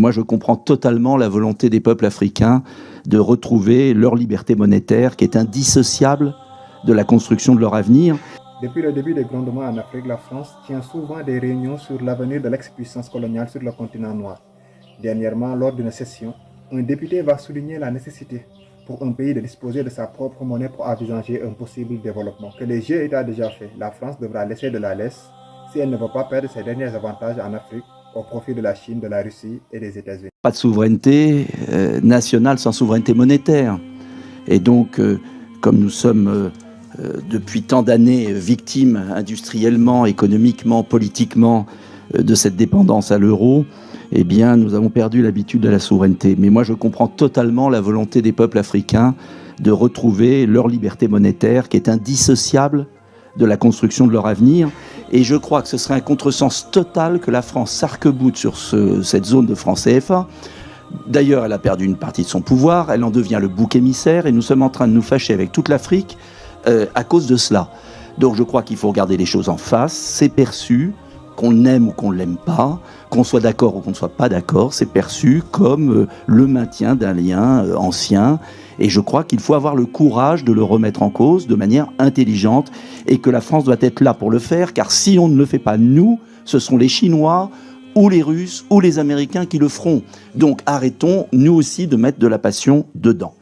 moi, je comprends totalement la volonté des peuples africains de retrouver leur liberté monétaire qui est indissociable de la construction de leur avenir. Depuis le début des grondements en Afrique, la France tient souvent des réunions sur l'avenir de l'ex-puissance coloniale sur le continent noir. Dernièrement, lors d'une session, un député va souligner la nécessité pour un pays de disposer de sa propre monnaie pour envisager un possible développement. Que les jeux étaient déjà faits, la France devra laisser de la laisse si elle ne veut pas perdre ses derniers avantages en Afrique au profit de la Chine, de la Russie et des États-Unis. Pas de souveraineté nationale sans souveraineté monétaire. Et donc, comme nous sommes depuis tant d'années victimes industriellement, économiquement, politiquement de cette dépendance à l'euro, eh bien, nous avons perdu l'habitude de la souveraineté. Mais moi, je comprends totalement la volonté des peuples africains de retrouver leur liberté monétaire qui est indissociable de la construction de leur avenir. Et je crois que ce serait un contresens total que la France s'arc-boute sur cette zone de franc CFA. D'ailleurs, elle a perdu une partie de son pouvoir, elle en devient le bouc émissaire et nous sommes en train de nous fâcher avec toute l'Afrique à cause de cela. Donc je crois qu'il faut regarder les choses en face, c'est perçu, qu'on aime ou qu'on ne l'aime pas, qu'on soit d'accord ou qu'on ne soit pas d'accord, c'est perçu comme le maintien d'un lien ancien. Et je crois qu'il faut avoir le courage de le remettre en cause de manière intelligente et que la France doit être là pour le faire, car si on ne le fait pas nous, ce sont les Chinois ou les Russes ou les Américains qui le feront. Donc arrêtons, nous aussi, de mettre de la passion dedans.